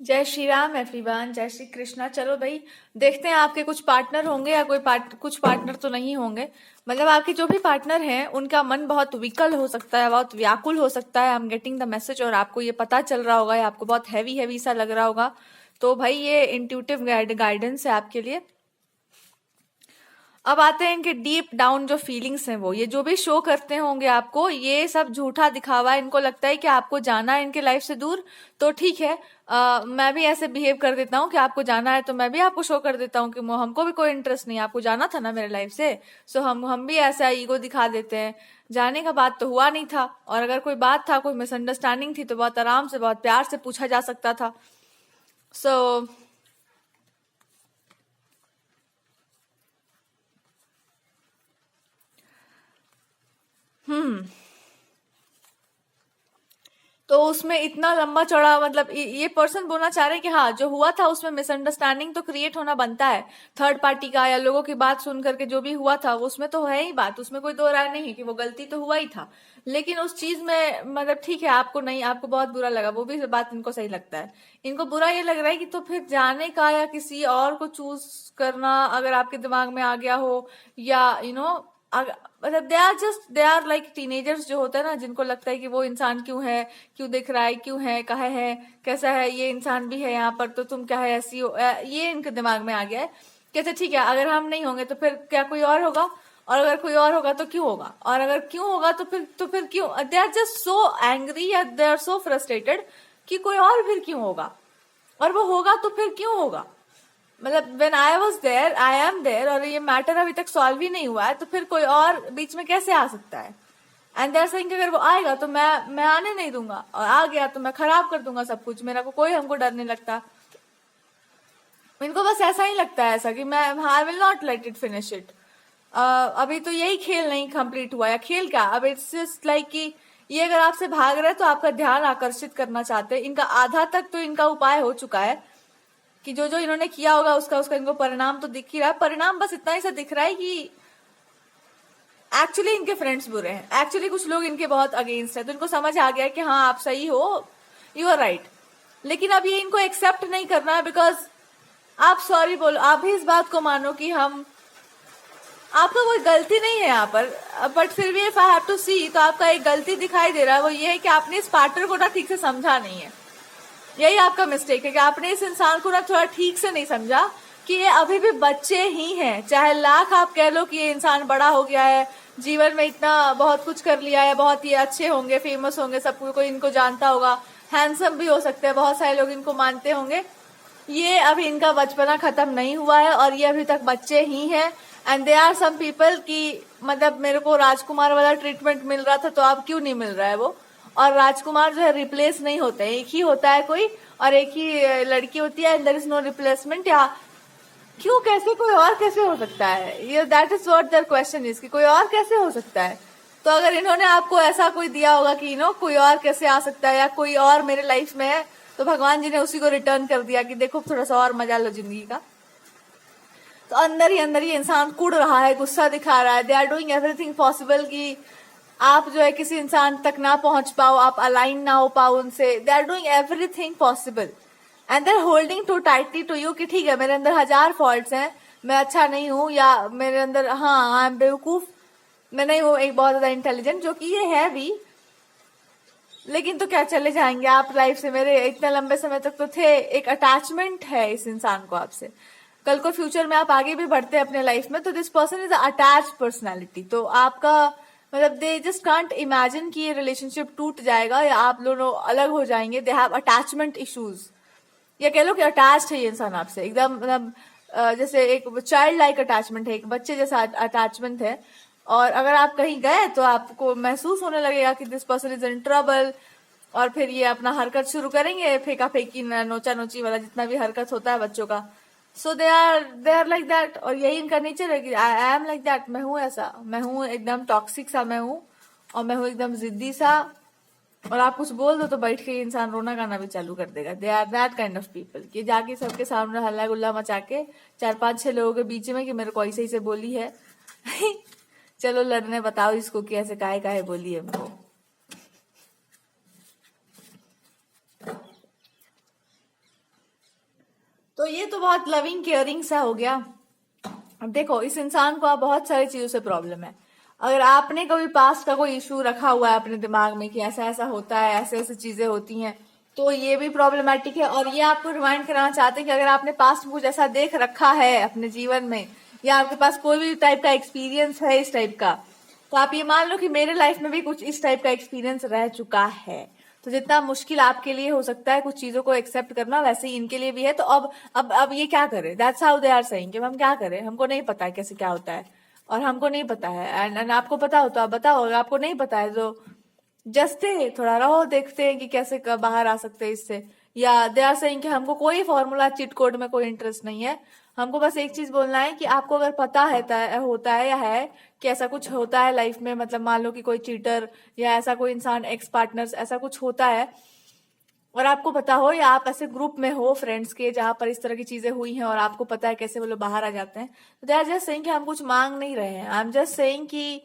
जय श्री राम एवरीवन, जय श्री कृष्णा। चलो भाई, देखते हैं आपके कुछ पार्टनर होंगे या कुछ पार्टनर तो नहीं होंगे। मतलब आपके जो भी पार्टनर हैं उनका मन बहुत विकल हो सकता है, बहुत व्याकुल हो सकता है। I am getting the message और आपको ये पता चल रहा होगा या आपको बहुत हैवी हैवी सा लग रहा होगा। तो भाई ये इंट्यूटिव गाइडेंस है आपके लिए। अब आते हैं इनके डीप डाउन जो फीलिंग्स हैं। वो ये जो भी शो करते होंगे आपको, ये सब झूठा दिखावा है। इनको लगता है कि आपको जाना है इनके लाइफ से दूर, तो ठीक है। मैं भी ऐसे बिहेव कर देता हूँ कि आपको जाना है तो मैं भी आपको शो कर देता हूँ कि हमको भी कोई इंटरेस्ट नहीं है, आपको जाना था ना मेरे लाइफ से। सो हम भी ऐसा ईगो दिखा देते हैं। जाने का बात तो हुआ नहीं था, और अगर कोई बात था, कोई मिसअंडरस्टैंडिंग थी, तो बहुत आराम से बहुत प्यार से पूछा जा सकता था। सो हम्म तो उसमें इतना लंबा चौड़ा, मतलब ये पर्सन बोलना चाह रहे हैं कि हाँ, जो हुआ था उसमें मिसअंडरस्टैंडिंग तो क्रिएट होना बनता है। थर्ड पार्टी का या लोगों की बात सुन करके जो भी हुआ था उसमें तो है ही बात, उसमें कोई दो राय नहीं है कि वो गलती तो हुआ ही था। लेकिन उस चीज में मतलब ठीक है, आपको नहीं, आपको बहुत बुरा लगा, वो भी बात इनको सही लगता है। इनको बुरा ये लग रहा है कि तो फिर जाने का या किसी और को चूज करना अगर आपके दिमाग में आ गया हो, या मतलब दे आर लाइक टीनेजर्स जो होता है ना, जिनको लगता है कि वो इंसान क्यों है, क्यों दिख रहा है, क्यों है, कहा है, कैसा है, ये इंसान भी है यहाँ पर, तो तुम क्या है, ऐसी हो। ये इनके दिमाग में आ गया है। कहते ठीक है, अगर हम नहीं होंगे तो फिर क्या कोई और होगा, और अगर कोई और होगा तो क्यों होगा, और अगर क्यों होगा तो फिर क्यों। They are just so angry या दे आर सो फ्रस्ट्रेटेड कि कोई और फिर क्यों होगा, और वो होगा तो फिर क्यों होगा। मतलब when I was there I am there, और ये मैटर अभी तक सॉल्व ही नहीं हुआ है, तो फिर कोई और बीच में कैसे आ सकता है। एंड दे आर सेइंग कि अगर वो आएगा तो मैं आने नहीं दूंगा, और आ गया तो मैं खराब कर दूंगा सब कुछ, मेरा को कोई हमको डर नहीं लगता। इनको बस ऐसा ही लगता है, ऐसा कि मैं I will not let it finish it. अभी तो यही खेल नहीं कंप्लीट हुआ, या खेल क्या, अब इट्स जस्ट लाइक कि ये अगर आपसे भाग रहे हैं तो आपका ध्यान आकर्षित करना चाहते हैं। इनका आधा तक तो इनका उपाय हो चुका है कि जो जो इन्होंने किया होगा उसका उसका इनको परिणाम तो दिख ही रहा है। परिणाम बस इतना ही सा दिख रहा है कि एक्चुअली इनके फ्रेंड्स बुरे हैं, एक्चुअली कुछ लोग इनके बहुत अगेंस्ट है, तो इनको समझ आ गया है कि हाँ आप सही हो, यू आर राइट। लेकिन अब ये इनको एक्सेप्ट नहीं करना है, बिकॉज आप सॉरी बोलो, आप भी इस बात को मानो कि हम, आपका कोई गलती नहीं है यहाँ पर, बट फिर भी इफ आई हैव टू सी, तो आपका एक गलती दिखाई दे रहा है। वो ये है कि आपने इस पार्टनर को ना ठीक से समझा नहीं है। यही आपका मिस्टेक है कि आपने इस इंसान को ना थोड़ा ठीक से नहीं समझा कि ये अभी भी बच्चे ही हैं। चाहे लाख आप कह लो कि ये इंसान बड़ा हो गया है, जीवन में इतना बहुत कुछ कर लिया है, बहुत ही अच्छे होंगे, फेमस होंगे, सब कोई इनको जानता होगा, हैंडसम भी हो सकते हैं, बहुत सारे लोग इनको मानते होंगे। ये अभी इनका बचपना खत्म नहीं हुआ है, और ये अभी तक बच्चे ही हैं। And they are some people कि मतलब मेरे को राजकुमार वाला ट्रीटमेंट मिल रहा था तो अब क्यों नहीं मिल रहा है वो। और राजकुमार जो है रिप्लेस नहीं होते, एक ही होता है कोई, और एक ही लड़की होती है, देयर इज नो रिप्लेसमेंट। या क्यों, कैसे, कोई और कैसे हो सकता है, ये that is what their question is कि कोई और कैसे हो सकता है। तो अगर इन्होंने आपको ऐसा कोई दिया होगा कि कोई और कैसे आ सकता है, या कोई और मेरे लाइफ में है, तो भगवान जी ने उसी को रिटर्न कर दिया कि देखो थोड़ा सा और मजा लो जिंदगी का। तो अंदर ही अंदर ये इंसान कुड़ रहा है, गुस्सा दिखा रहा है। They are doing everything possible कि आप जो है किसी इंसान तक ना पहुंच पाओ, आप अलाइन ना हो पाओ उनसे। They are doing everything possible and they are holding to tightly to you कि ठीक है, मेरे अंदर हजार फॉल्ट्स हैं, मैं अच्छा नहीं हूं, या मेरे अंदर, हाँ आई एम बेवकूफ, मैं नहीं हूं एक बहुत ज्यादा इंटेलिजेंट, जो कि ये है भी। लेकिन तो क्या, चले जाएंगे आप लाइफ से, मेरे इतने लंबे समय तक तो थे। एक अटैचमेंट है इस इंसान को आपसे। कल को फ्यूचर में आप आगे भी बढ़ते हैं अपने लाइफ में, तो this person is attach personality. तो आपका मतलब दे जस्ट कांट इमेजिन कि ये रिलेशनशिप टूट जाएगा या आप दोनों अलग हो जाएंगे। दे हैव अटैचमेंट इश्यूज, या कह लो कि अटैच्ड है ये इंसान आपसे एकदम, मतलब जैसे एक चाइल्ड लाइक अटैचमेंट है, एक बच्चे जैसा अटैचमेंट है। और अगर आप कहीं गए तो आपको महसूस होने लगेगा कि this person is in trouble, और फिर ये अपना हरकत शुरू करेंगे, फेंका फेंकी, नोचा नोची वाला जितना भी हरकत होता है बच्चों का। सो दे आर लाइक दैट, और यही इनका नेचर है कि आई एम लाइक दैट, मैं हूँ ऐसा, मैं हूँ एकदम टॉक्सिक सा, मैं हूँ, और मैं हूँ एकदम जिद्दी सा। और आप कुछ बोल दो तो बैठ के ये इंसान रोना गाना भी चालू कर देगा। They are that kind of people कि जाके सबके सामने हल्ला गुल्ला मचा के, चार पांच छह लोगों के बीच में, कि मेरे को ऐसे ही से बोली है। चलो लड़ने, बताओ इसको कि ऐसे काहे काहे बोली है हमको। तो ये तो बहुत लविंग केयरिंग सा हो गया। अब देखो, इस इंसान को आप बहुत सारी चीजों से प्रॉब्लम है। अगर आपने कभी पास्ट का कोई इशू रखा हुआ है अपने दिमाग में कि ऐसा ऐसा होता है, ऐसे ऐसे चीजें होती हैं, तो ये भी प्रॉब्लमेटिक है। और ये आपको रिमाइंड कराना चाहते हैं कि अगर आपने पास्ट में कुछ ऐसा देख रखा है अपने जीवन में, या आपके पास कोई भी टाइप का एक्सपीरियंस है इस टाइप का, तो आप ये मान लो कि मेरे लाइफ में भी कुछ इस टाइप का एक्सपीरियंस रह चुका है। तो जितना मुश्किल आपके लिए हो सकता है कुछ चीजों को एक्सेप्ट करना, वैसे ही इनके लिए भी है। तो अब ये क्या करें? That's how they are saying कि हम क्या करें, हमको नहीं पता है कैसे क्या होता है, और हमको नहीं पता है। एंड आपको पता हो तो आप बताओ, अगर आपको नहीं पता है तो जस्ते थोड़ा रहो, देखते हैं कि कैसे बाहर आ सकते हैं इससे। या दे आर सेइंग कि हमको कोई फॉर्मूला चिट कोड में कोई इंटरेस्ट नहीं है, हमको बस एक चीज बोलना है कि आपको अगर पता है होता है या है कि ऐसा कुछ होता है लाइफ में, मतलब मान लो कि कोई चीटर या ऐसा कोई इंसान, एक्स पार्टनर्स, ऐसा कुछ होता है और आपको पता हो, या आप ऐसे ग्रुप में हो फ्रेंड्स के जहां पर इस तरह की चीजें हुई हैं और आपको पता है कैसे वो लोग बाहर आ जाते हैं, तो दे आर जस्ट सेइंग कि हम कुछ मांग नहीं रहे हैं। आई एम जस्ट सेइंग कि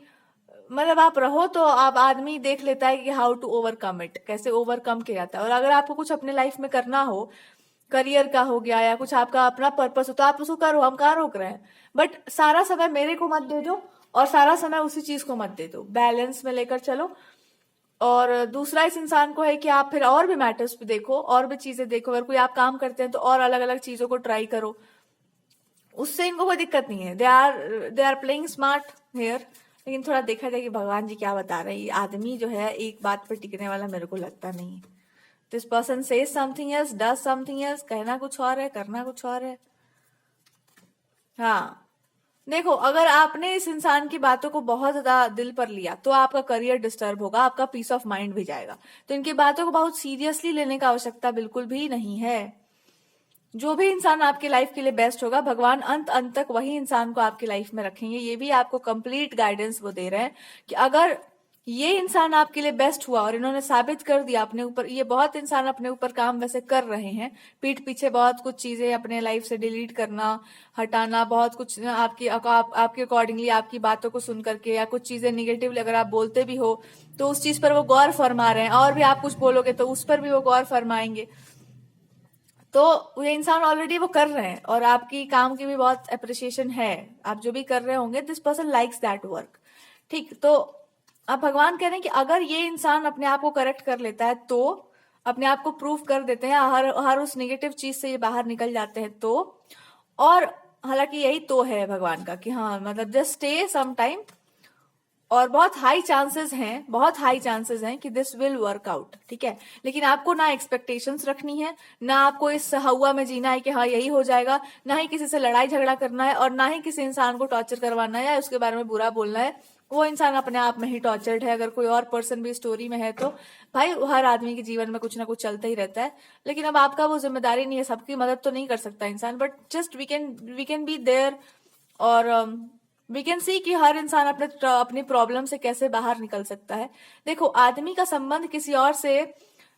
मतलब आप रहो तो आप आदमी देख लेता है कि हाउ टू ओवरकम इट, कैसे ओवरकम किया जाता है। और अगर आपको कुछ अपने लाइफ में करना हो, करियर का हो गया या कुछ आपका अपना पर्पस हो, तो आप उसको करो, हम कहाँ रोक रहे हैं। बट सारा समय मेरे को मत दे दो और सारा समय उसी चीज को मत दे दो, बैलेंस में लेकर चलो। और दूसरा इस इंसान को है कि आप फिर और भी मैटर्स पे देखो, और भी चीजें देखो। अगर कोई आप काम करते हैं तो और अलग अलग चीजों को ट्राई करो, उससे इनको कोई दिक्कत नहीं है। They are playing smart here. लेकिन थोड़ा देखा जाए कि भगवान जी क्या बता रहे हैं। ये आदमी जो है एक बात पर टिकने वाला मेरे को लगता नहीं है। This person says something else, does something else, कहना कुछ और है, करना कुछ और है। हाँ, देखो, अगर आपने इस इंसान की बातों को बहुत ज्यादा दिल पर लिया तो आपका करियर डिस्टर्ब होगा, आपका पीस ऑफ माइंड भी जाएगा। तो इनकी बातों को बहुत सीरियसली लेने का आवश्यकता बिल्कुल भी नहीं है। जो भी इंसान आपकी लाइफ के लिए बेस्ट होगा, भगवान अंत अंत तक वही इंसान को आपकी लाइफ में रखेंगे। ये भी आपको कंप्लीट गाइडेंस वो दे रहे हैं कि अगर ये इंसान आपके लिए बेस्ट हुआ और इन्होंने साबित कर दिया अपने ऊपर, ये बहुत इंसान अपने ऊपर काम वैसे कर रहे हैं, पीठ पीछे बहुत कुछ चीजें अपने लाइफ से डिलीट करना, हटाना, बहुत कुछ आपके अकॉर्डिंगली आपकी बातों को सुन करके, या कुछ चीजें निगेटिवली अगर आप बोलते भी हो तो उस चीज पर वो गौर फरमा रहे हैं, और भी आप कुछ बोलोगे तो उस पर भी वो गौर फरमाएंगे। तो ये इंसान ऑलरेडी वो कर रहे हैं और आपकी काम की भी बहुत अप्रिसिएशन है। आप जो भी कर रहे होंगे, this person likes that work. ठीक, तो अब भगवान कह रहे हैं कि अगर ये इंसान अपने आप को करेक्ट कर लेता है, तो अपने आप को प्रूव कर देते हैं, हर उस नेगेटिव चीज से ये बाहर निकल जाते हैं, तो और हालांकि यही तो है भगवान का कि हाँ, मतलब जस्ट स्टे सम टाइम, और बहुत हाई चांसेस हैं, बहुत हाई चांसेस हैं कि दिस विल वर्क आउट। ठीक है, लेकिन आपको ना एक्सपेक्टेशंस रखनी है, ना आपको इस हवा में जीना है कि हाँ यही हो जाएगा, ना ही किसी से लड़ाई झगड़ा करना है, और ना ही किसी इंसान को टॉर्चर करवाना है या उसके बारे में बुरा बोलना है। वो इंसान अपने आप में ही टॉर्चर्ड है। अगर कोई और पर्सन भी स्टोरी में है तो भाई, हर आदमी के जीवन में कुछ ना कुछ चलता ही रहता है। लेकिन अब आपका वो जिम्मेदारी नहीं है, सबकी मदद तो नहीं कर सकता इंसान, but just we can be there, और वी कैन सी कि हर इंसान अपनी प्रॉब्लम से कैसे बाहर निकल सकता है। देखो, आदमी का संबंध किसी और से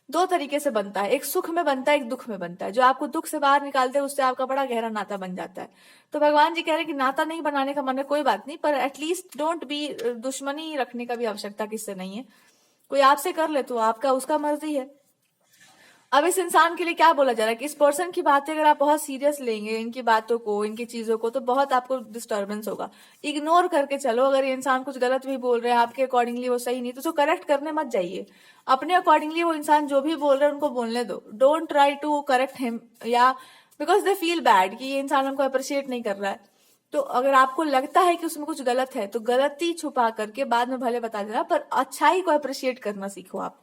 दो तरीके से बनता है, एक सुख में बनता है, एक दुख में बनता है। जो आपको दुख से बाहर निकालते हैं उससे आपका बड़ा गहरा नाता बन जाता है। तो भगवान जी कह रहे हैं कि नाता नहीं बनाने का मन है, कोई बात नहीं, पर एटलीस्ट डोंट बी, दुश्मनी रखने का भी आवश्यकता किससे नहीं है। कोई आपसे कर ले तो आपका, उसका मर्जी है। अब इस इंसान के लिए क्या बोला जा रहा है कि इस पर्सन की बातें अगर आप बहुत सीरियस लेंगे, इनकी बातों को, इनकी चीजों को, तो बहुत आपको डिस्टर्बेंस होगा। इग्नोर करके चलो। अगर ये इंसान कुछ गलत भी बोल रहे हैं आपके अकॉर्डिंगली, वो सही नहीं, तो उसको करेक्ट करने मत जाइए। अपने अकॉर्डिंगली वो इंसान जो भी बोल रहे हैं उनको बोलने दो। Don't try to correct him, या बिकॉज दे फील बैड कि ये इंसान हमको अप्रिशिएट नहीं कर रहा है। तो अगर आपको लगता है कि उसमें कुछ गलत है तो गलती छुपा करके बाद में भले बता देना, पर अच्छाई को अप्रिशिएट करना सीखो आप।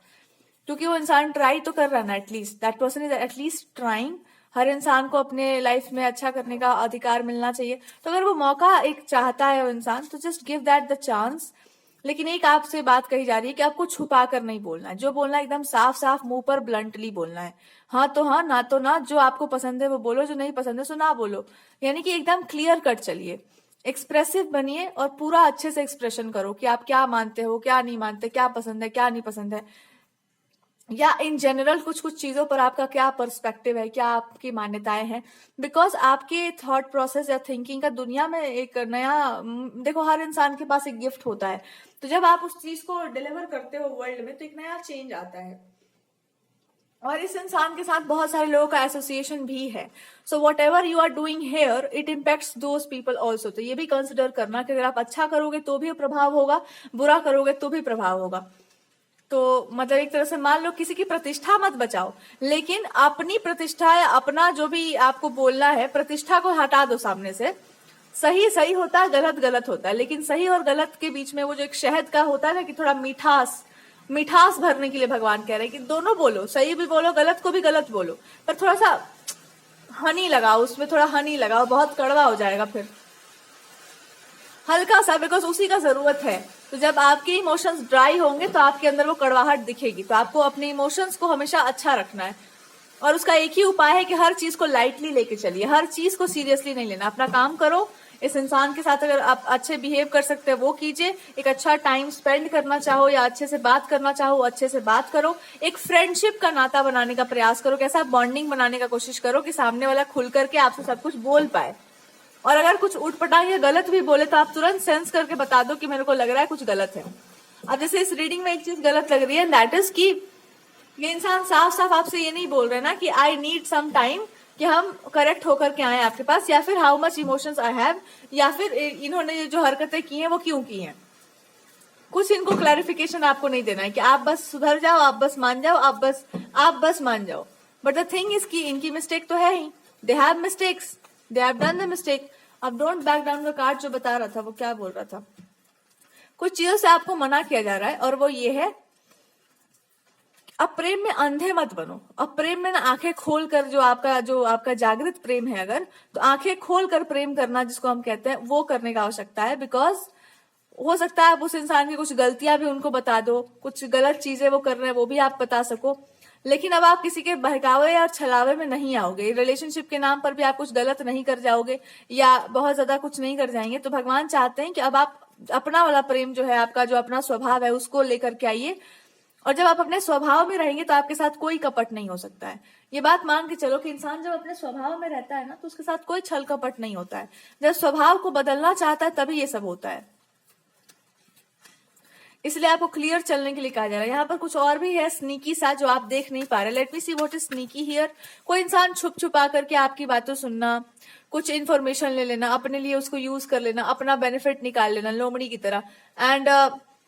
क्योंकि वो इंसान ट्राई तो कर रहा है ना, at least that person is at least trying. हर इंसान को अपने लाइफ में अच्छा करने का अधिकार मिलना चाहिए। तो अगर वो मौका एक चाहता है वो इंसान, तो just give that the chance. लेकिन एक आपसे बात कही जा रही है कि आपको छुपा कर नहीं बोलना है। जो बोलना है एकदम साफ साफ मुंह पर ब्लंटली बोलना है। हाँ तो हाँ, ना तो ना। जो आपको पसंद है वो बोलो, जो नहीं पसंद है सो ना बोलो। यानी कि एकदम क्लियर कट चलिए, एक्सप्रेसिव बनिए और पूरा अच्छे से एक्सप्रेशन करो कि आप क्या मानते हो, क्या नहीं मानते, क्या पसंद है, क्या नहीं पसंद है, या इन जनरल कुछ कुछ चीजों पर आपका क्या पर्सपेक्टिव है, क्या आपकी मान्यताएं हैं। बिकॉज आपके थॉट प्रोसेस या थिंकिंग का दुनिया में एक नया, देखो, हर इंसान के पास एक गिफ्ट होता है। तो जब आप उस चीज को डिलीवर करते हो वर्ल्ड में, तो एक नया चेंज आता है। और इस इंसान के साथ बहुत सारे लोगों का एसोसिएशन भी है। So whatever you are doing here it impacts those people also. तो ये भी कंसिडर करना कि अगर आप अच्छा करोगे तो भी प्रभाव होगा, बुरा करोगे तो भी प्रभाव होगा। तो मतलब एक तरह से मान लो किसी की प्रतिष्ठा मत बचाओ, लेकिन अपनी प्रतिष्ठा या अपना जो भी आपको बोलना है प्रतिष्ठा को हटा दो सामने से। सही सही होता है, गलत गलत होता है, लेकिन सही और गलत के बीच में वो जो एक शहद का होता है ना कि थोड़ा मिठास मिठास भरने के लिए भगवान कह रहे हैं कि दोनों बोलो, सही भी बोलो, गलत को भी गलत बोलो, पर थोड़ा सा हनी लगाओ, उसमें थोड़ा हनी लगाओ, बहुत कड़वा हो जाएगा फिर, हल्का सा, बिकॉज उसी का जरूरत है। तो जब आपके इमोशंस ड्राई होंगे तो आपके अंदर वो कड़वाहट दिखेगी। तो आपको अपने इमोशंस को हमेशा अच्छा रखना है, और उसका एक ही उपाय है कि हर चीज को लाइटली लेके चलिए, हर चीज को सीरियसली नहीं लेना। अपना काम करो, इस इंसान के साथ अगर आप अच्छे बिहेव कर सकते हैं वो कीजिए, एक अच्छा टाइम स्पेंड करना चाहो या अच्छे से बात करना चाहो अच्छे से बात करो, एक फ्रेंडशिप का नाता बनाने का प्रयास करो, कैसा बॉन्डिंग बनाने का कोशिश करो कि सामने वाला खुल करके आपसे सब कुछ बोल पाए। और अगर कुछ उठपटांग या गलत भी बोले तो आप तुरंत सेंस करके बता दो कि मेरे को लग रहा है कुछ गलत है। अब जैसे इस रीडिंग में एक चीज गलत लग रही है, दैट इज कि ये इंसान साफ साफ आपसे ये नहीं बोल रहे ना कि आई नीड सम टाइम कि हम करेक्ट होकर के आए आपके पास, या फिर how much emotions I have, या फिर इन्होंने जो हरकतें की हैं वो क्यों की हैं। कुछ इनको क्लैरिफिकेशन आपको नहीं देना है कि आप बस सुधर जाओ, आप बस मान जाओ, आप बस मान जाओ। बट द थिंग इज कि इनकी मिस्टेक तो है ही, they have mistakes, they have done the mistake. अब don't back down the card जो बता रहा था वो क्या बोल रहा था, कुछ चीजों से आपको मना किया जा रहा है, और वो ये है अब प्रेम में अंधे मत बनो। अब प्रेम में ना आंखें खोल कर, जो आपका जागृत प्रेम है अगर, तो आंखें खोल कर प्रेम करना जिसको हम कहते हैं वो करने का आवश्यकता है। बिकॉज हो सकता है आप उस इंसान की कुछ गलतियां भी उनको बता दो, कुछ गलत चीजें वो कर रहे हैं वो भी आप बता सको, लेकिन अब आप किसी के बहकावे या छलावे में नहीं आओगे, रिलेशनशिप के नाम पर भी आप कुछ गलत नहीं कर जाओगे या बहुत ज्यादा कुछ नहीं कर जाएंगे। तो भगवान चाहते हैं कि अब आप अपना वाला प्रेम जो है, आपका जो अपना स्वभाव है उसको लेकर के आइए, और जब आप अपने स्वभाव में रहेंगे तो आपके साथ कोई कपट नहीं हो सकता है। ये बात मान के चलो कि इंसान जब अपने स्वभाव में रहता है ना तो उसके साथ कोई छल कपट नहीं होता है। जब स्वभाव को बदलना चाहता है तभी ये सब होता है। इसलिए आपको क्लियर चलने के लिए कहा जा रहा है। यहाँ पर कुछ और भी है स्नीकी सा जो आप देख नहीं पा रहे। Let me C what is sneaky here. कोई इंसान छुप छुपा करके आपकी बातों सुनना, कुछ इन्फॉर्मेशन ले लेना, अपने लिए उसको यूज कर लेना, अपना बेनिफिट निकाल लेना लोमड़ी की तरह, एंड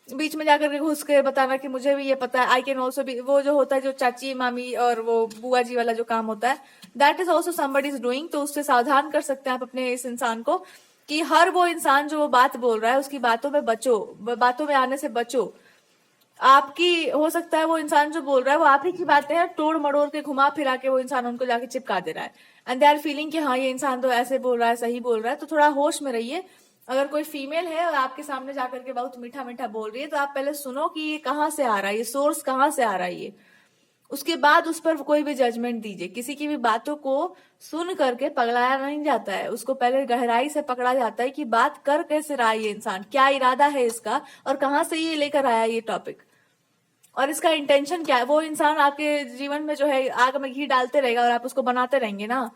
बीच में जाकर के घुस के बताना कि मुझे भी ये पता है, आई कैन ऑल्सो भी। वो जो होता है जो चाची मामी और वो बुआ जी वाला जो काम होता है, that is also somebody is doing. तो उससे सावधान कर सकते हैं आप अपने इस इंसान को कि हर वो इंसान जो वो बात बोल रहा है उसकी बातों में बचो, बातों में आने से बचो। आपकी हो सकता है वो इंसान जो बोल रहा है वो आप ही की बातें हैं, तोड़ मड़ोड़ के घुमा फिरा के वो इंसान उनको जाके चिपका दे रहा है, एंड दे आर फीलिंग कि हाँ ये इंसान तो ऐसे बोल रहा है, सही बोल रहा है। तो थोड़ा होश में रहिए। अगर कोई फीमेल है और आपके सामने जाकर के बहुत मीठा मीठा बोल रही है तो आप पहले सुनो कि ये कहाँ से आ रहा है, ये सोर्स कहाँ से आ रहा है ये, उसके बाद उस पर कोई भी जजमेंट दीजिए। किसी की भी बातों को सुन करके पगलाया नहीं जाता है, उसको पहले गहराई से पकड़ा जाता है कि बात कर कैसे रहा है ये इंसान, क्या इरादा है इसका, और कहाँ से ये लेकर आया ये टॉपिक, और इसका इंटेंशन क्या है। वो इंसान आपके जीवन में जो है आग में घी डालते रहेगा और आप उसको बनाते रहेंगे ना,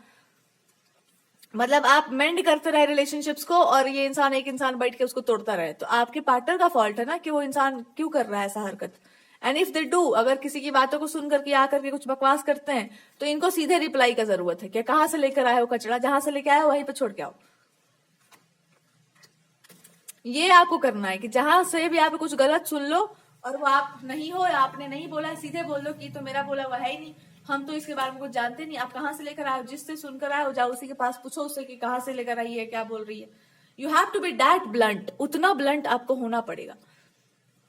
मतलब आप मेंड करते रहे रिलेशनशिप्स को और ये इंसान एक इंसान बैठ के उसको तोड़ता रहे। तो आपके पार्टनर का फॉल्ट है ना कि वो इंसान क्यों कर रहा है ऐसा हरकत। एंड इफ दे डू, अगर किसी की बातों को सुन करके आकर के कुछ बकवास करते हैं तो इनको सीधे रिप्लाई का जरूरत है कि कहाँ से लेकर आए हो कचरा, जहां से लेकर आए हो वहीं पे छोड़ के आओ। ये आपको करना है कि जहां से भी आप कुछ गलत सुन लो और वो आप नहीं हो या आपने नहीं बोला, सीधे बोल दो कि तो मेरा बोला हुआ है ही नहीं, हम तो इसके बारे में कुछ जानते नहीं, आप कहाँ से लेकर आए हो, जिससे सुनकर आए हो जाओ उसी के पास पूछो उससे कि कहाँ से लेकर आई है, क्या बोल रही है। You have to be that blunt, उतना ब्लंट आपको होना पड़ेगा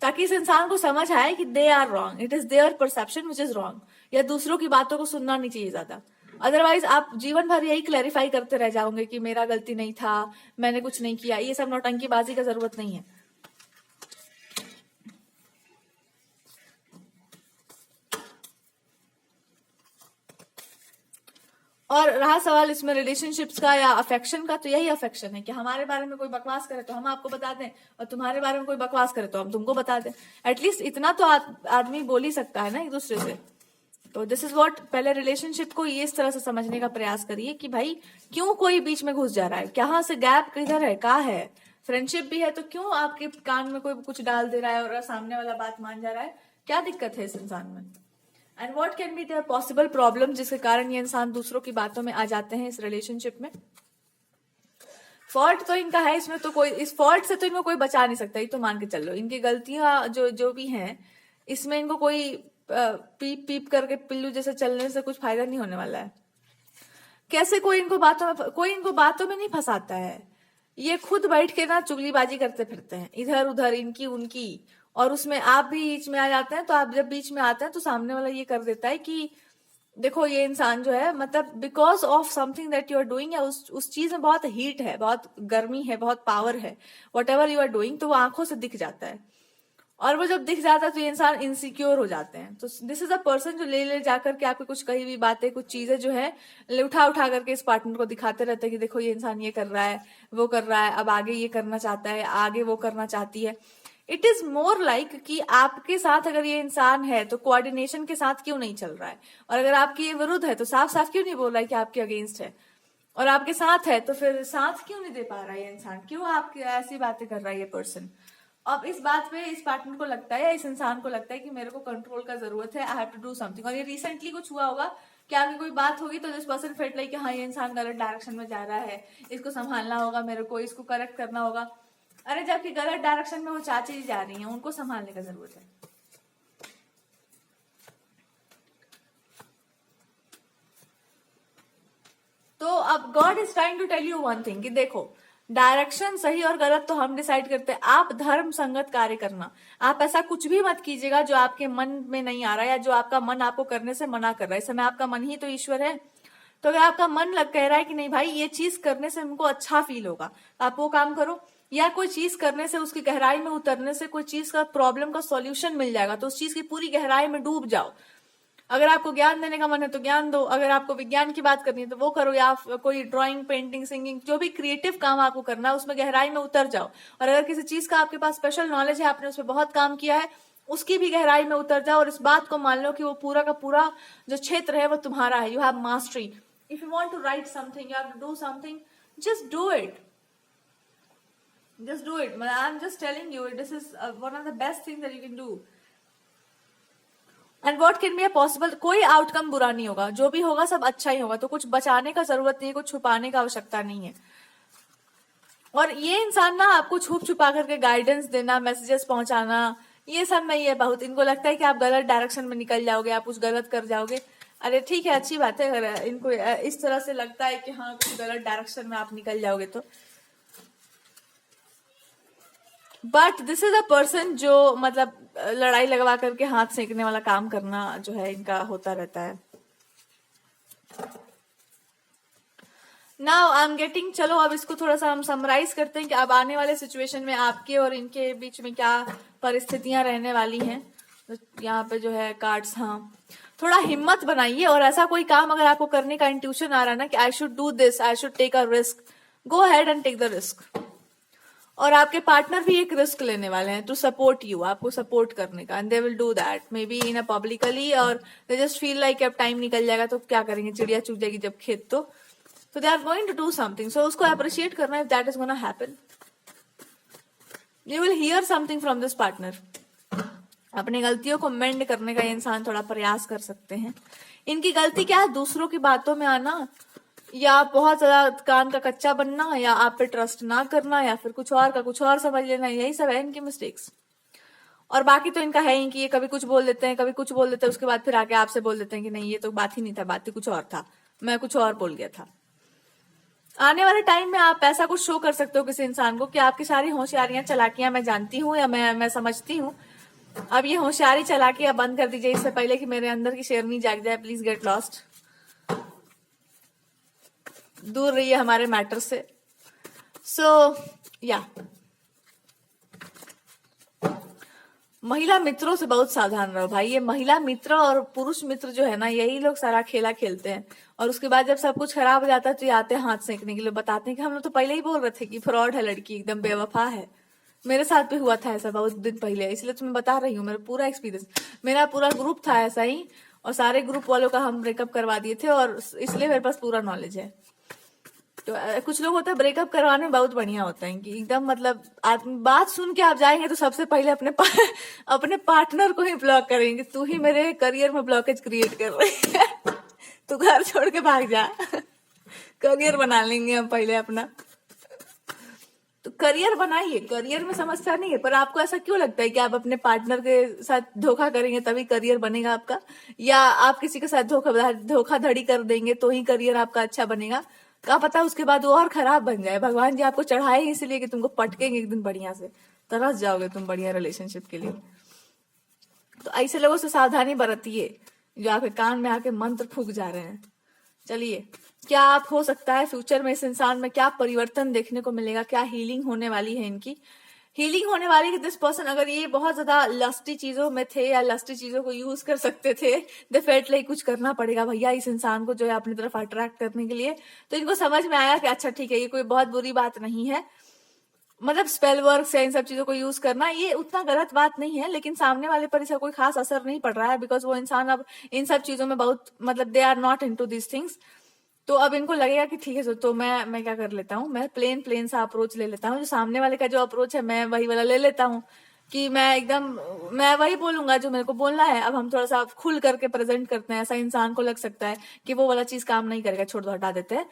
ताकि इस इंसान को समझ आए कि they are wrong, it is their perception which is wrong, या दूसरों की बातों को सुनना नहीं चाहिए ज्यादा। अदरवाइज आप जीवन भर यही क्लैरिफाई करते रह जाओगे कि मेरा गलती नहीं था, मैंने कुछ नहीं किया। ये सब नौटंकीबाजी का जरूरत नहीं है। और रहा सवाल इसमें रिलेशनशिप्स का या अफेक्शन का, तो यही अफेक्शन है कि हमारे बारे में कोई बकवास करे तो हम आपको बता दें और तुम्हारे बारे में कोई बकवास करे तो हम तुमको बता दें। एटलीस्ट इतना तो आदमी बोल ही सकता है ना एक दूसरे से। तो दिस इज व्हाट, पहले रिलेशनशिप को ये इस तरह से समझने का प्रयास करिए कि भाई क्यों कोई बीच में घुस जा रहा है, कहाँ से गैप किधर है, कहाँ है। फ्रेंडशिप भी है तो क्यों आपके कान में कोई कुछ डाल दे रहा है और सामने वाला बात मान जा रहा है, क्या दिक्कत है इस इंसान में। And what can be the possible problem जिसके कारण ये इंसान दूसरों की बातों में आ जाते हैं इस रिलेशनशिप में। फॉल्ट तो इनका है इसमें, तो कोई इस फॉल्ट से तो इनको कोई बचा नहीं सकता, ये तो मान के चल लो। इनकी गलतियां जो जो भी हैं इसमें इनको कोई पीप पीप करके पिल्लू जैसे चलने से कुछ फायदा नहीं होने वाला है। कैसे कोई इनको बातों में नहीं फंसाता है, ये खुद बैठ के ना चुगलीबाजी करते फिरते हैं इधर उधर इनकी उनकी, और उसमें आप भी बीच में आ जाते हैं। तो आप जब बीच में आते हैं तो सामने वाला ये कर देता है कि देखो ये इंसान जो है मतलब because of something that you are doing, या उस चीज में बहुत हीट है, बहुत गर्मी है, बहुत पावर है, whatever you are doing, तो वो आंखों से दिख जाता है। और वो जब दिख जाता है तो ये इंसान इनसिक्योर हो जाते हैं। तो दिस इज अ पर्सन जो ले जाकर के आपकी कुछ कही हुई बातें, कुछ चीजें जो है उठा करके इस पार्टनर को दिखाते रहते हैं कि देखो ये इंसान ये कर रहा है, वो कर रहा है, अब आगे ये करना चाहता है, आगे वो करना चाहती है। इट इज मोर लाइक कि आपके साथ अगर ये इंसान है तो कोऑर्डिनेशन के साथ क्यों नहीं चल रहा है, और अगर आपके ये विरुद्ध है तो साफ साफ क्यों नहीं बोल रहा है कि आपके अगेंस्ट है, और आपके साथ है तो फिर साथ क्यों नहीं दे पा रहा है ये इंसान, क्यों आपकी ऐसी बातें कर रहा है ये पर्सन। अब इस बात पे इस पार्टनर को लगता है या इस इंसान को लगता है कि मेरे को कंट्रोल का जरूरत है, I have to do something. और ये रिसेंटली कुछ हुआ होगा कि आगे कोई बात होगी तो दिस पर्सन फेल्ट लाइक कि हाँ ये इंसान गलत डायरेक्शन में जा रहा है, इसको संभालना होगा, मेरे को इसको करेक्ट करना होगा। अरे जबकि गलत डायरेक्शन में वो चाची जी जा रही हैं, उनको संभालने का जरूरत है। तो अब God is trying to tell you one thing कि देखो डायरेक्शन सही और गलत तो हम डिसाइड करते हैं, आप धर्म संगत कार्य करना। आप ऐसा कुछ भी मत कीजिएगा जो आपके मन में नहीं आ रहा है या जो आपका मन आपको करने से मना कर रहा है। इस समय आपका मन ही तो ईश्वर है। तो अगर आपका मन कह रहा है कि नहीं भाई ये चीज करने से हमको अच्छा फील होगा, आप वो काम करो। या कोई चीज करने से उसकी गहराई में उतरने से कोई चीज का प्रॉब्लम का सॉल्यूशन मिल जाएगा, तो उस चीज की पूरी गहराई में डूब जाओ। अगर आपको ज्ञान देने का मन है तो ज्ञान दो, अगर आपको विज्ञान की बात करनी है तो वो करो, या कोई ड्राइंग, पेंटिंग, सिंगिंग, जो भी क्रिएटिव काम आपको करना है उसमें गहराई में उतर जाओ। और अगर किसी चीज का आपके पास स्पेशल नॉलेज है, आपने उसमें बहुत काम किया है, उसकी भी गहराई में उतर जाओ और इस बात को मान लो कि वो पूरा का पूरा जो क्षेत्र है वो तुम्हारा है। You have mastery. If you want to write something, you have to do something, just do it. Just do it. I'm just telling you, this is one of the best things that you can do. And what can be a possible, कोई outcome बुरा नहीं होगा, जो भी होगा सब अच्छा ही होगा। तो कुछ बचाने का जरूरत नहीं है, कुछ छुपाने का आवश्यकता नहीं है। और ये इंसान ना आपको छुप छुपा करके गाइडेंस देना, मैसेजेस पहुंचाना, ये सब नहीं है। बहुत इनको लगता है कि आप गलत डायरेक्शन में निकल जाओगे, आप कुछ गलत कर जाओगे। अरे ठीक है, अच्छी बात है अगर इनको इस तरह से लगता है कि हाँ कुछ गलत डायरेक्शन में आप निकल जाओगे तो। But this is a person जो मतलब लड़ाई लगवा करके हाथ सेकने वाला काम करना जो है इनका होता रहता है। नाउ आई एम गेटिंग, चलो अब इसको थोड़ा सा हम समराइज करते हैं कि अब आने वाले सिचुएशन में आपके और इनके बीच में क्या परिस्थितियां रहने वाली हैं। तो यहाँ पे जो है कार्ड्स, हाँ थोड़ा हिम्मत बनाइए और ऐसा कोई काम अगर आपको करने का इंट्यूशन आ रहा है ना कि I should do this, I should take a risk, go ahead and take the risk. और आपके पार्टनर भी एक रिस्क लेने वाले हैं टू सपोर्ट यू, आपको सपोर्ट करने का, and they will do that maybe in a publicly, और दे जस्ट फील लाइक अब टाइम निकल जाएगा तो क्या करेंगे, चिड़िया चुग जाएगी जब खेत, तो they are going to do something. So उसको अप्रिशिएट करना if that is gonna happen. You will hear something from this partner. अपनी गलतियों को मेंड करने का ये इंसान थोड़ा प्रयास कर सकते हैं। इनकी गलती क्या है, दूसरों की बातों में आना, या बहुत ज्यादा कान का कच्चा बनना, या आप पे ट्रस्ट ना करना, या फिर कुछ और का कुछ और समझ लेना, यही सब है इनकी मिस्टेक्स। और बाकी तो इनका है ही कि ये कभी कुछ बोल देते हैं, कभी कुछ बोल देते हैं, उसके बाद फिर आके आपसे बोल देते हैं कि नहीं ये तो बात ही नहीं था, बात ही कुछ और था, मैं कुछ और बोल गया था। आने वाले टाइम में आप ऐसा कुछ शो कर सकते हो किसी इंसान को कि आपकी सारी होशियारियां चालाकियां मैं जानती हूँ या मैं समझती हूँ। अब ये होशियारी चालाकियां बंद कर दीजिए इससे पहले कि मेरे अंदर की शेरनी जाग जाए। प्लीज गेट लॉस्ट, दूर रहिए हमारे मैटर से। सो या महिला मित्रों से बहुत सावधान रहो भाई। ये महिला मित्र और पुरुष मित्र जो है ना, यही लोग सारा खेला खेलते हैं, और उसके बाद जब सब कुछ खराब हो जाता है तो ये आते हैं हाथ सेकने के लिए, बताते हैं कि हम लोग तो पहले ही बोल रहे थे कि फ्रॉड है लड़की, एकदम बेवफा है। मेरे साथ भी हुआ था ऐसा बहुत दिन पहले, इसलिए तुम्हें बता रही हूँ मेरा पूरा एक्सपीरियंस। मेरा पूरा ग्रुप था ऐसा ही, और सारे ग्रुप वालों का हम ब्रेकअप करवा दिए थे, और इसलिए मेरे पास पूरा नॉलेज है। तो कुछ लोग होता है ब्रेकअप करवाने में बहुत बढ़िया होता है कि एकदम मतलब बात सुन के आप जाएंगे तो सबसे पहले अपने पार्टनर को ही ब्लॉक करेंगे, तू ही मेरे करियर में ब्लॉकेज क्रिएट कर रही है, तू घर छोड़ के भाग जा, करियर बना लेंगे हम पहले अपना। तो करियर बनाइए, करियर में समस्या नहीं है, पर आपको ऐसा क्यों लगता है कि आप अपने पार्टनर के साथ धोखा करेंगे तभी करियर बनेगा आपका, या आप किसी के साथ धोखाधड़ी कर देंगे तो ही करियर आपका अच्छा बनेगा? क्या पता उसके बाद वो और खराब बन जाए। भगवान जी आपको चढ़ाए ही इसलिए कि तुमको पटकेंगे एक दिन बढ़िया से, तरस जाओगे तुम बढ़िया रिलेशनशिप के लिए। तो ऐसे लोगों से सावधानी बरतिए जो आपके कान में आके मंत्र फूक जा रहे हैं। चलिए, क्या आप हो सकता है फ्यूचर में इस इंसान में क्या परिवर्तन देखने को मिलेगा, क्या हीलिंग होने वाली है इनकी? हीलिंग होने वाली है दिस पर्सन, अगर ये बहुत ज्यादा लस्टी चीजों में थे या लस्टी चीजों को यूज कर सकते थे, दे फेल्ट लाइक कुछ करना पड़ेगा भैया इस इंसान को जो है अपनी तरफ अट्रैक्ट करने के लिए। तो इनको समझ में आया कि अच्छा ठीक है, ये कोई बहुत बुरी बात नहीं है, मतलब स्पेल वर्क से इन सब चीजों को यूज करना ये उतना गलत बात नहीं है, लेकिन सामने वाले पर इसका कोई खास असर नहीं पड़ रहा है, बिकॉज वो इंसान अब इन सब चीजों में बहुत मतलब they are not into these things. तो अब इनको लगेगा कि ठीक है, तो मैं क्या कर लेता हूँ, मैं प्लेन सा अप्रोच ले लेता हूँ, जो सामने वाले का जो अप्रोच है मैं वही वाला ले लेता हूँ कि मैं वही बोलूंगा जो मेरे को बोलना है। अब हम थोड़ा सा खुल करके प्रेजेंट करते हैं, ऐसा इंसान को लग सकता है कि वो वाला चीज काम नहीं करेगा, छोड़ दो हटा देते हैं।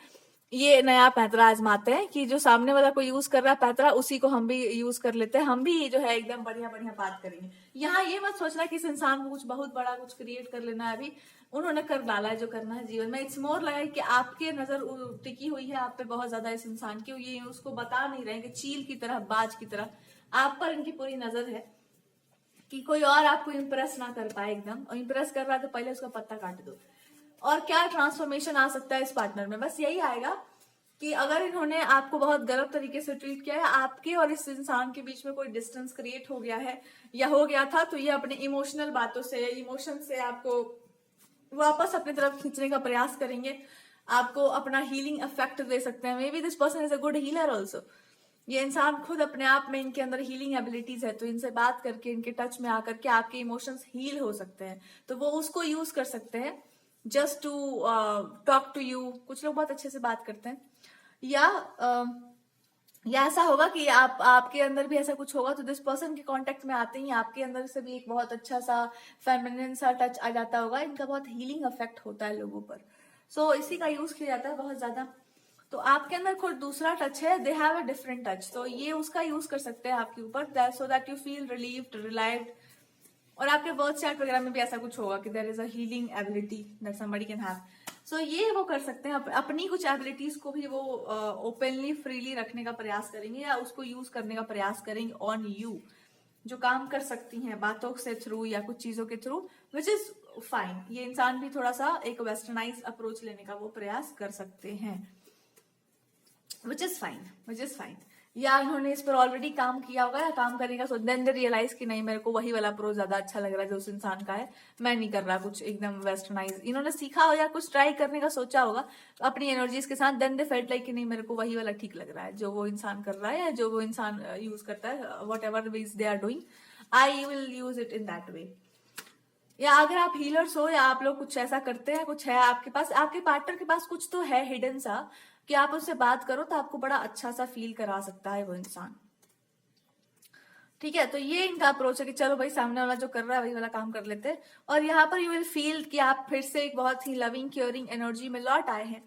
ये नया पैतरा आजमाते हैं कि जो सामने वाला को यूज कर रहा है पैतरा, उसी को हम भी यूज कर लेते हैं, हम भी जो है एकदम बढ़िया बढ़िया बात करेंगे। यहाँ ये मत सोचना कि इस इंसान को कुछ बहुत बड़ा कुछ क्रिएट कर लेना है, अभी उन्होंने कर डाला है जो करना है जीवन में। इट्स मोर लाइक कि आपके नजर टिकी हुई है आप पे बहुत ज्यादा इस इंसान की, ये उसको बता नहीं रहे कि चील की तरह, बाज की तरह आप पर इनकी पूरी नजर है कि कोई और आपको इम्प्रेस ना कर पाए एकदम, और इम्प्रेस कर रहा है तो पहले उसका पत्ता काट दो। और क्या ट्रांसफॉर्मेशन आ सकता है इस पार्टनर में? बस यही आएगा कि अगर इन्होंने आपको बहुत गलत तरीके से ट्रीट किया है, आपके और इस इंसान के बीच में कोई डिस्टेंस क्रिएट हो गया है या हो गया था, तो ये अपने इमोशनल बातों से, इमोशन से आपको वापस अपनी तरफ खींचने का प्रयास करेंगे, आपको अपना हीलिंग इफेक्ट दे सकते हैं। May be this person is a good healer also. ये इंसान खुद अपने आप में, इनके अंदर हीलिंग एबिलिटीज है, तो इनसे बात करके, इनके टच में आकर के आपके इमोशंस हील हो सकते हैं, तो वो उसको यूज कर सकते हैं just to talk to you. कुछ लोग बहुत अच्छे से बात करते हैं, या ऐसा होगा कि आपके अंदर भी ऐसा कुछ होगा, तो दिस पर्सन के कांटेक्ट में आते ही आपके अंदर से भी एक बहुत अच्छा सा फेमिनिन सा टच आ जाता होगा। इनका बहुत हीलिंग इफेक्ट होता है लोगों पर, सो इसी का यूज किया जाता है बहुत ज्यादा। तो आपके अंदर खुद दूसरा टच है, they have a different touch, तो ये उसका यूज कर सकते हैं आपके ऊपर, so that you feel relieved, relived. और आपके बर्थ चार्ट वगैरह में भी ऐसा कुछ होगा कि there is a healing ability that somebody can have. So ये वो कर सकते हैं, अपनी कुछ एबिलिटीज को भी वो ओपनली फ्रीली रखने का प्रयास करेंगे, या उसको यूज करने का प्रयास करेंगे ऑन यू, जो काम कर सकती हैं बातों से थ्रू या कुछ चीजों के थ्रू, विच इज फाइन। ये इंसान भी थोड़ा सा एक वेस्टर्नाइज अप्रोच लेने का वो प्रयास कर सकते हैं, विच इज फाइन। या इन्होंने इस पर ऑलरेडी काम किया होगा या काम करेगा, सो देन दे रियलाइज कि नहीं, मेरे को वही वाला अप्रोच ज्यादा अच्छा लग रहा है जो उस इंसान का है, मैं नहीं कर रहा कुछ एकदम वेस्टर्नाइज। इन्होंने सीखा हो या कुछ ट्राई करने का सोचा होगा अपनी एनर्जीज के साथ, देन दे फेल्ट लाइक कि नहीं, मेरे को वही वाला ठीक लग रहा है जो वो इंसान कर रहा है या जो वो इंसान यूज करता है, whatever ways they are doing, I will use it in that way. या अगर आप हीलर्स हो या आप लोग कुछ ऐसा करते हैं, कुछ है आपके पास, आपके पार्टनर के पास कुछ तो है हिडन सा कि आप उससे बात करो तो आपको बड़ा अच्छा सा फील करा सकता है वो इंसान। ठीक है, तो ये इनका अप्रोच है कि चलो भाई सामने वाला जो कर रहा है वही वाला काम कर लेते हैं। और यहाँ पर यू विल फील कि आप फिर से एक बहुत ही लविंग केयरिंग एनर्जी में लौट आए हैं,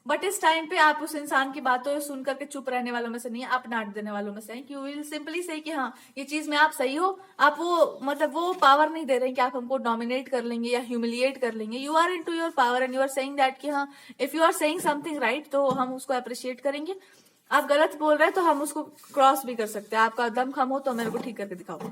बट इस टाइम पे आप उस इंसान की बातों सुन करके चुप रहने वालों में से नहीं है, आप डांट देने वालों में से हैं, कि यू विल सिंपली से कि हाँ ये चीज में आप सही हो। आप वो मतलब वो पावर नहीं दे रहे हैं कि आप हमको डोमिनेट कर लेंगे या ह्यूमिलिएट कर लेंगे। You are into your power and you are saying that कि हाँ, if you are saying something right तो हम उसको अप्रिशिएट करेंगे, आप गलत बोल रहे हैं तो हम उसको क्रॉस भी कर सकते हैं, आपका दम कम हो तो मेरे को ठीक करके दिखाओ।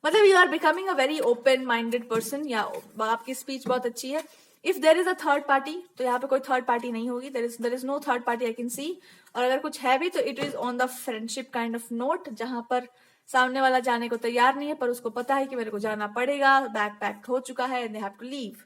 मतलब you are becoming a very open minded person, या आपकी स्पीच बहुत अच्छी है। If there is a third party, तो यहाँ पे कोई थर्ड पार्टी नहीं होगी, there is no third party I can see. और अगर कुछ है भी तो it is on the friendship kind of note, जहां पर सामने वाला जाने को तैयार नहीं है पर उसको पता है कि मेरे को जाना पड़ेगा, बैग पैक हो चुका है, they have to leave.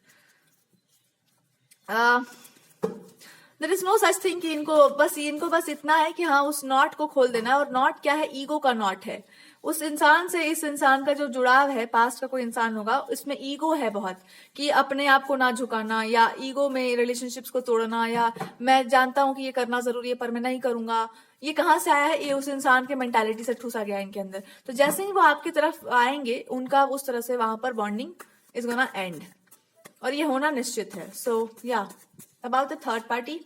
There is no such thing कि इनको बस इतना है कि हाँ उस नॉट को खोल देना है। और नॉट क्या है? ईगो का नॉट है। उस इंसान से इस इंसान का जो जुड़ाव है, पास्ट का कोई इंसान होगा, इसमें ईगो है बहुत, कि अपने आप को ना झुकाना, या ईगो में रिलेशनशिप्स को तोड़ना, या मैं जानता हूं कि ये करना जरूरी है पर मैं नहीं करूंगा। ये कहाँ से आया है? ये उस इंसान के मेंटालिटी से ठूसा गया है इनके अंदर। तो जैसे ही वो आपकी तरफ आएंगे, उनका उस तरह से वहां पर बॉन्डिंग इज गोना एंड, और ये होना निश्चित है। सो या about the third party,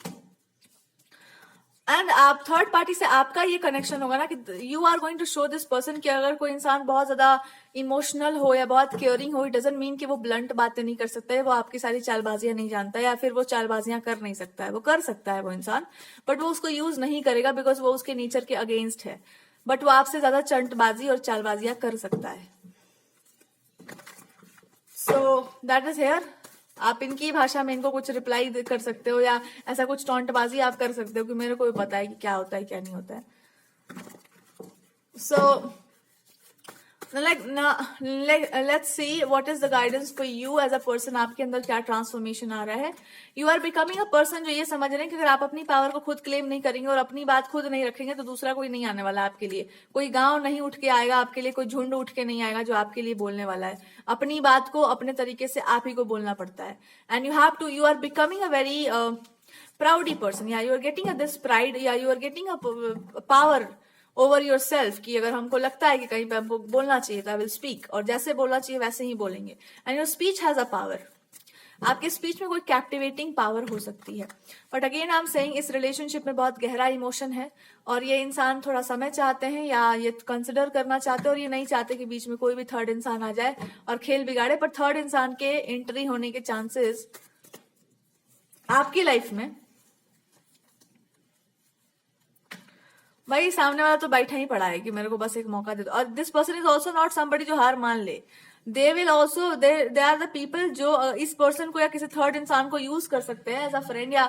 and आप थर्ड पार्टी से आपका ये कनेक्शन होगा ना कि you are going to show this person कि अगर कोई इंसान बहुत ज्यादा इमोशनल हो या बहुत केयरिंग हो, इट डजंट मीन कि वो ब्लंट बातें नहीं कर सकता है, वो आपकी सारी चालबाजियां नहीं जानता है, या फिर वो चालबाजियां कर नहीं सकता है। वो कर सकता है वो इंसान, बट वो उसको यूज नहीं करेगा बिकॉज वो उसके नेचर के अगेंस्ट है। बट वो आपसे ज्यादा चंटबाजी और चालबाजियां कर सकता है। So that is here. आप इनकी भाषा में इनको कुछ रिप्लाई कर सकते हो, या ऐसा कुछ टॉन्टबाजी आप कर सकते हो कि मेरे को भी पता है कि क्या होता है क्या नहीं होता है। So let's see what is the guidance for you as a person. आपके अंदर क्या ट्रांसफॉर्मेशन आ रहा है? You are becoming a person जो ये समझ रहे हैं कि अगर आप अपनी पावर को खुद क्लेम नहीं करेंगे और अपनी बात खुद नहीं रखेंगे तो दूसरा कोई नहीं आने वाला आपके लिए। कोई गांव नहीं उठ के आएगा आपके लिए, कोई झुंड उठ के नहीं आएगा जो आपके लिए बोलने वाला है। अपनी बात को अपने तरीके से आप ही को बोलना पड़ता है। And you are becoming a very proudy person, या you are getting a this pride, या you are getting a power over your self, कि अगर हमको लगता है कि कहीं पे हमको बोलना चाहिए तो आई विल स्पीक, और जैसे बोलना चाहिए वैसे ही बोलेंगे। And your speech has a power. आपके स्पीच में कोई कैप्टिवेटिंग पावर हो सकती है। But again I am saying, इस रिलेशनशिप में बहुत गहरा इमोशन है, और ये इंसान थोड़ा समय चाहते हैं, या ये कंसिडर करना चाहते हैं, और ये नहीं चाहते कि बीच में कोई भी थर्ड इंसान आ जाए और खेल बिगाड़े। पर थर्ड इंसान के एंट्री होने के चांसेस आपकी लाइफ में, भाई सामने वाला तो बैठा ही पड़ा है कि मेरे को बस एक मौका दे दो। और this person is also not somebody जो हार मान ले। They will also they are the people जो इस पर्सन को या किसी थर्ड इंसान को यूज कर सकते हैं एज अ फ्रेंड या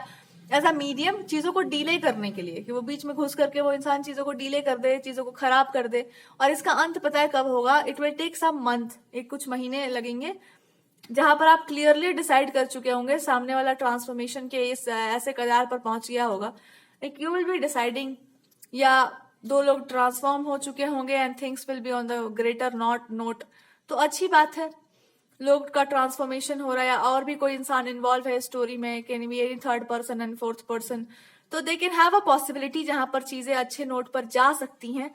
एज अ मीडियम, चीजों को डीले करने के लिए, कि वो बीच में घुस करके वो इंसान चीजों को डीले कर दे, चीजों को खराब कर दे। और इसका अंत पता है कब होगा? It will take some month, एक कुछ महीने लगेंगे, जहां पर आप क्लियरली डिसाइड कर चुके होंगे, सामने वाला ट्रांसफॉर्मेशन के इस ऐसे कगार पर पहुंच गया होगा, like you will be deciding, या दो लोग ट्रांसफॉर्म हो चुके होंगे and things will be on the greater note. तो अच्छी बात है, लोग का ट्रांसफॉर्मेशन हो रहा है, और भी कोई इंसान इन्वॉल्व है स्टोरी में, can be any third person and fourth person, तो they can have a possibility जहां पर चीजें अच्छे नोट पर जा सकती हैं।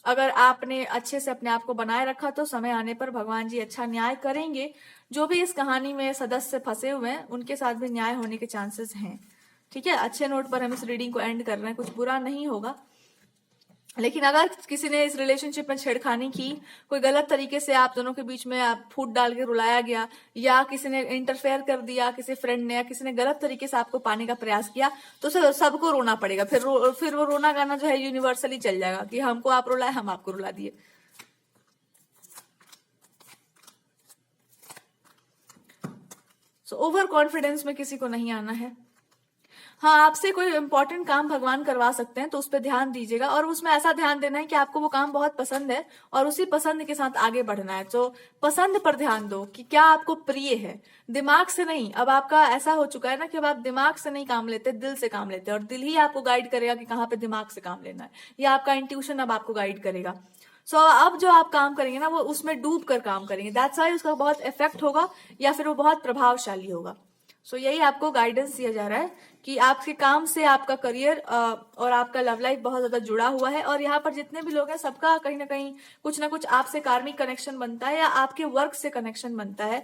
अगर आपने अच्छे से अपने आप को बनाए रखा तो समय आने पर भगवान जी अच्छा न्याय करेंगे। जो भी इस कहानी में सदस्य फंसे हुए हैं उनके साथ भी न्याय होने के चांसेस हैं। ठीक है, अच्छे नोट पर हम इस रीडिंग को एंड कर रहे हैं, कुछ बुरा नहीं होगा। लेकिन अगर किसी ने इस रिलेशनशिप में छेड़खानी की, कोई गलत तरीके से आप दोनों के बीच में आप फूट डाल के रुलाया गया, या किसी ने इंटरफेयर कर दिया, किसी फ्रेंड ने या किसी ने गलत तरीके से आपको पाने का प्रयास किया, तो सबको रोना पड़ेगा। फिर वो रोना गाना जो है यूनिवर्सली चल जाएगा कि हमको आप रुलाए, हम आपको रुला दिए। सो ओवर कॉन्फिडेंस में किसी को नहीं आना है। हाँ, आपसे कोई इंपॉर्टेंट काम भगवान करवा सकते हैं तो उस पर ध्यान दीजिएगा, और उसमें ऐसा ध्यान देना है कि आपको वो काम बहुत पसंद है और उसी पसंद के साथ आगे बढ़ना है। तो पसंद पर ध्यान दो कि क्या आपको प्रिय है, दिमाग से नहीं। अब आपका ऐसा हो चुका है ना कि अब आप दिमाग से नहीं काम लेते, दिल से काम लेते हैं, और दिल ही आपको गाइड करेगा कि कहाँ पे दिमाग से काम लेना है, या आपका इंट्यूशन अब आपको गाइड करेगा। सो अब जो आप काम करेंगे ना वो उसमें डूब कर काम करेंगे, दैट्स वाई उसका बहुत इफेक्ट होगा, या फिर वो बहुत प्रभावशाली होगा। सो यही आपको गाइडेंस दिया जा रहा है कि आपके काम से आपका करियर और आपका लव लाइफ बहुत ज्यादा जुड़ा हुआ है, और यहाँ पर जितने भी लोग हैं सबका कहीं ना कहीं कुछ ना कुछ आपसे कार्मिक कनेक्शन बनता है, या आपके वर्क से कनेक्शन बनता है।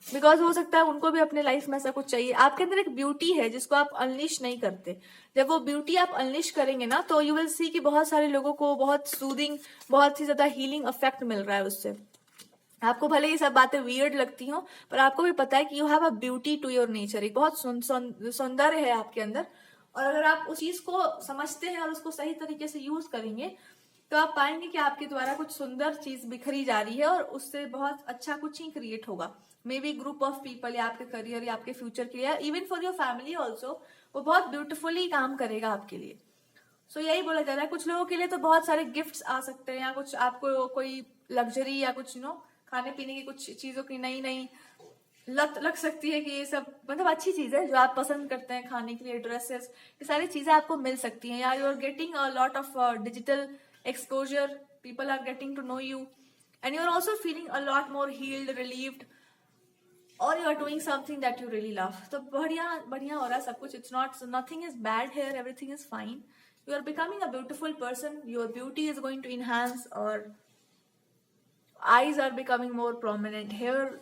बिकॉज हो सकता है उनको भी अपने लाइफ में ऐसा कुछ चाहिए। आपके अंदर एक ब्यूटी है जिसको आप अनलिश नहीं करते। जब वो ब्यूटी आप अनलिश करेंगे ना तो यू विल सी कि बहुत सारे लोगों को बहुत सूदिंग, बहुत ही ज्यादा हीलिंग इफेक्ट मिल रहा है उससे। आपको भले ये सब बातें वियर्ड लगती हो, पर आपको भी पता है कि you have a beauty to your nature, एक बहुत सौंदर्य है आपके अंदर। और अगर आप उस चीज को समझते हैं और उसको सही तरीके से यूज करेंगे तो आप पाएंगे कि आपके द्वारा कुछ सुंदर चीज बिखरी जा रही है, और उससे बहुत अच्छा कुछ ही क्रिएट होगा। May be group of people, या आपके करियर या आपके फ्यूचर के लिए, even for your family also, वो बहुत ब्यूटिफुली काम करेगा आपके लिए। सो यही बोला जा रहा है। कुछ लोगों के लिए तो बहुत सारे गिफ्ट्स आ सकते हैं, या कुछ आपको कोई लग्जरी या कुछ खाने पीने की कुछ चीजों की नई नई लत लग सकती है कि ये सब मतलब अच्छी चीज है, जो आप पसंद करते हैं खाने के लिए, ड्रेसेस, ये सारी चीजें आपको मिल सकती हैं, या you are getting a lot of digital exposure, people are getting to know you, and you are also feeling a lot more healed, relieved, और you are doing something that you really love. तो बढ़िया बढ़िया हो रहा है सब कुछ, it's not, nothing is bad here, everything is fine, you are becoming a beautiful person, your beauty is going to enhance, or eyes are becoming more prominent, hair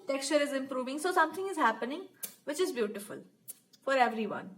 texture is improving, so something is happening which is beautiful for everyone.